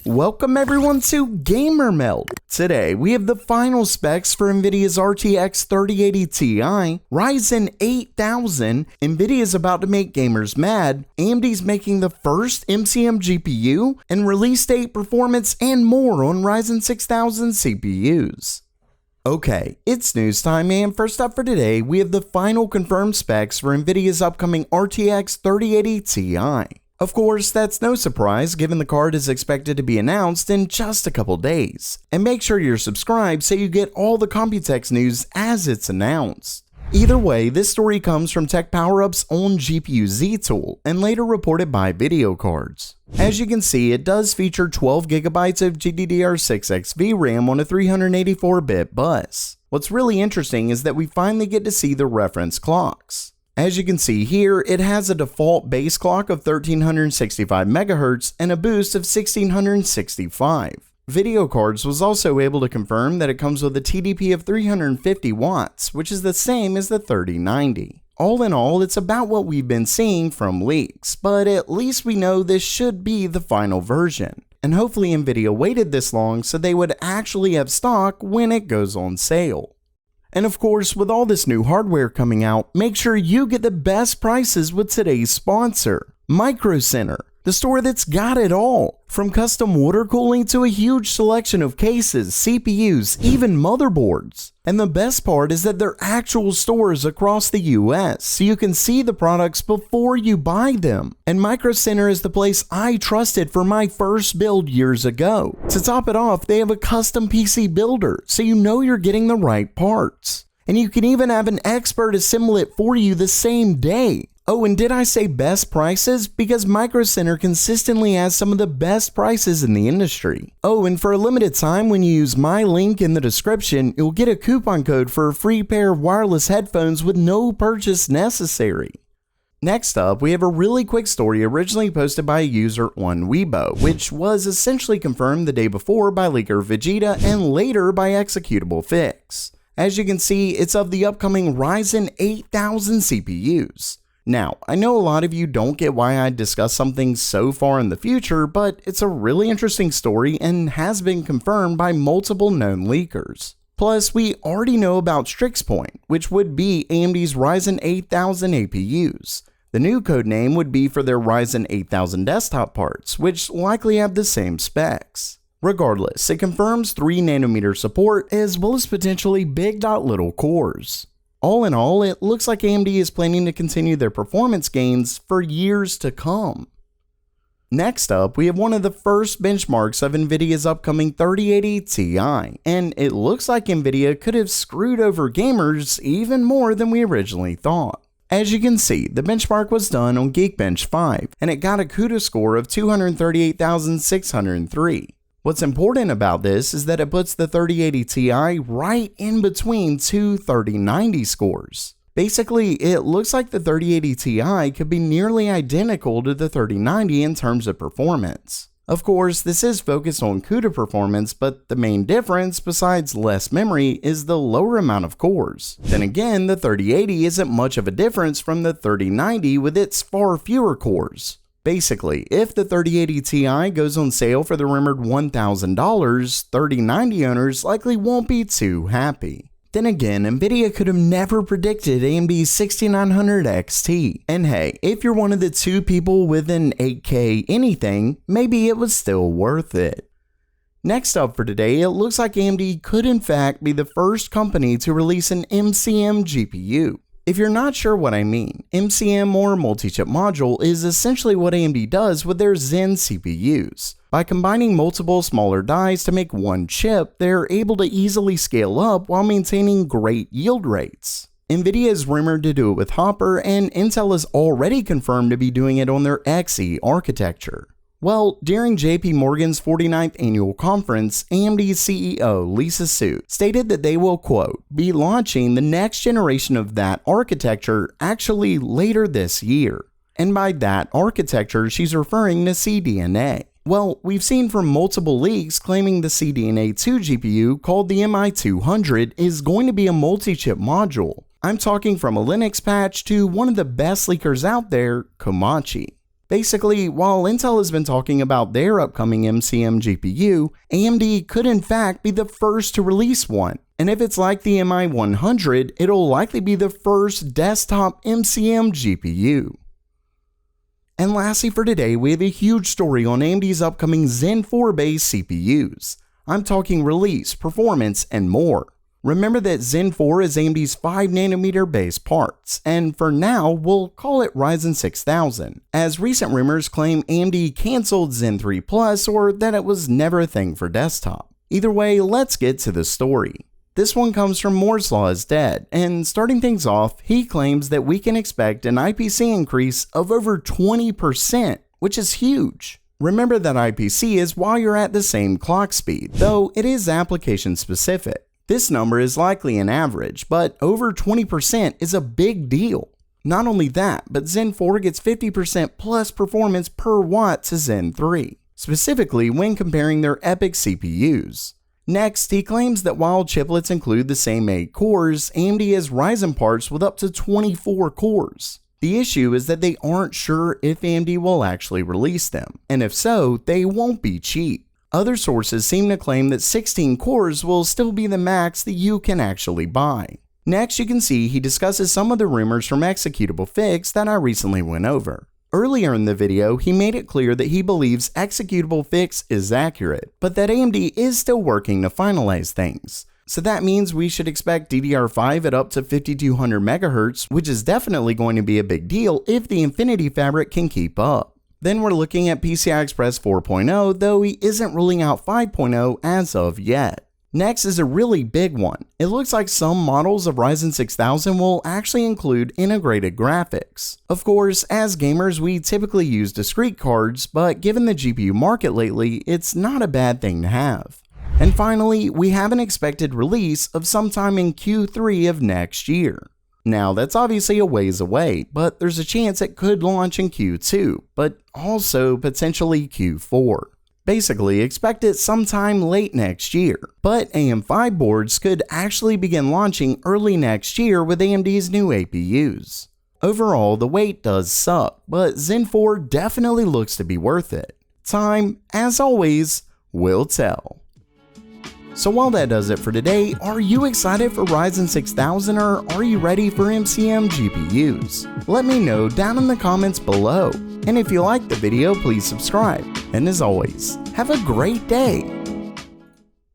Welcome everyone to Gamer Meld. Today we have the final specs for Nvidia's RTX 3080 Ti, Ryzen 8000, Nvidia's about to make gamers mad, AMD's making the first MCM GPU, and release date, performance, and more on Ryzen 6000 CPUs. Okay, it's news time, and first up for today, we have the final confirmed specs for Nvidia's upcoming RTX 3080 Ti. Of course, that's no surprise given the card is expected to be announced in just a couple days. And make sure you're subscribed so you get all the Computex news as it's announced. Either way, this story comes from Tech Power-Up's own GPU Z tool and later reported by Video Cards. As you can see, it does feature 12GB of GDDR6X VRAM on a 384-bit bus. What's really interesting is that we finally get to see the reference clocks. As you can see here, it has a default base clock of 1365 MHz and a boost of 1665. Video Cards was also able to confirm that it comes with a TDP of 350 watts, which is the same as the 3090. All in all, it's about what we've been seeing from leaks, but at least we know this should be the final version. And hopefully Nvidia waited this long so they would actually have stock when it goes on sale. And of course, with all this new hardware coming out, make sure you get the best prices with today's sponsor, Micro Center, the store that's got it all. From custom water cooling to a huge selection of cases, CPUs, even motherboards. And the best part is that they're actual stores across the US, so you can see the products before you buy them. And Micro Center is the place I trusted for my first build years ago. To top it off, they have a custom PC builder, so you know you're getting the right parts. And you can even have an expert assemble it for you the same day. Oh, and did I say best prices? Because Micro Center consistently has some of the best prices in the industry. Oh, and for a limited time, when you use my link in the description, you'll get a coupon code for a free pair of wireless headphones with no purchase necessary. Next up, we have a really quick story originally posted by a user on Weibo, which was essentially confirmed the day before by leaker Vegeta and later by Executable Fix. As you can see, it's of the upcoming Ryzen 8000 CPUs. Now, I know a lot of you don't get why I discuss something so far in the future, but it's a really interesting story and has been confirmed by multiple known leakers. Plus, we already know about StrixPoint, which would be AMD's Ryzen 8000 APUs. The new codename would be for their Ryzen 8000 desktop parts, which likely have the same specs. Regardless, it confirms 3nm support as well as potentially big little cores. All in all, it looks like AMD is planning to continue their performance gains for years to come. Next up, we have one of the first benchmarks of Nvidia's upcoming 3080 Ti, and it looks like Nvidia could have screwed over gamers even more than we originally thought. As you can see, the benchmark was done on Geekbench 5, and it got a CUDA score of 238,603. What's important about this is that it puts the 3080 Ti right in between two 3090 scores. Basically, it looks like the 3080 Ti could be nearly identical to the 3090 in terms of performance. Of course, this is focused on CUDA performance, but the main difference, besides less memory, is the lower amount of cores. Then again, the 3080 isn't much of a difference from the 3090 with its far fewer cores. Basically, if the 3080 Ti goes on sale for the rumored $1,000, 3090 owners likely won't be too happy. Then again, Nvidia could have never predicted AMD's 6900 XT. And hey, if you're one of the two people with an 8K anything, maybe it was still worth it. Next up for today, it looks like AMD could in fact be the first company to release an MCM GPU. If you're not sure what I mean, MCM or multi-chip module is essentially what AMD does with their Zen CPUs. By combining multiple smaller dies to make one chip, they're able to easily scale up while maintaining great yield rates. Nvidia is rumored to do it with Hopper, and Intel is already confirmed to be doing it on their Xe architecture. Well, during JP Morgan's 49th annual conference, AMD's CEO Lisa Su stated that they will, quote, be launching the next generation of that architecture actually later this year. And by that architecture, she's referring to CDNA. Well, we've seen from multiple leaks claiming the CDNA 2 GPU called the MI200 is going to be a multi-chip module. I'm talking from a Linux patch to one of the best leakers out there, Komachi. Basically, while Intel has been talking about their upcoming MCM GPU, AMD could in fact be the first to release one. And if it's like the MI100, it'll likely be the first desktop MCM GPU. And lastly for today, we have a huge story on AMD's upcoming Zen 4 based CPUs. I'm talking release, performance, and more. Remember that Zen 4 is AMD's 5nm base parts, and for now, we'll call it Ryzen 6000, as recent rumors claim AMD cancelled Zen 3 Plus or that it was never a thing for desktop. Either way, let's get to the story. This one comes from Moore's Law is Dead, and starting things off, he claims that we can expect an IPC increase of over 20%, which is huge. Remember that IPC is while you're at the same clock speed, though it is application specific. This number is likely an average, but over 20% is a big deal. Not only that, but Zen 4 gets 50% plus performance per watt to Zen 3, specifically when comparing their EPYC CPUs. Next, he claims that while chiplets include the same 8 cores, AMD has Ryzen parts with up to 24 cores. The issue is that they aren't sure if AMD will actually release them, and if so, they won't be cheap. Other sources seem to claim that 16 cores will still be the max that you can actually buy. Next, you can see he discusses some of the rumors from Executable Fix that I recently went over. Earlier in the video, he made it clear that he believes Executable Fix is accurate, but that AMD is still working to finalize things. So that means we should expect DDR5 at up to 5200 MHz, which is definitely going to be a big deal if the Infinity Fabric can keep up. Then we're looking at PCI Express 4.0, though he isn't ruling out 5.0 as of yet. Next is a really big one. It looks like some models of Ryzen 6000 will actually include integrated graphics. Of course, as gamers, we typically use discrete cards, but given the GPU market lately, it's not a bad thing to have. And finally, we have an expected release of sometime in Q3 of next year. Now, that's obviously a ways away, but there's a chance it could launch in Q2, but also potentially Q4. Basically, expect it sometime late next year, but AM5 boards could actually begin launching early next year with AMD's new APUs. Overall, the wait does suck, but Zen 4 definitely looks to be worth it. Time, as always, will tell. So while that does it for today, are you excited for Ryzen 6000 or are you ready for MCM GPUs? Let me know down in the comments below. And if you liked the video, please subscribe. And as always, have a great day.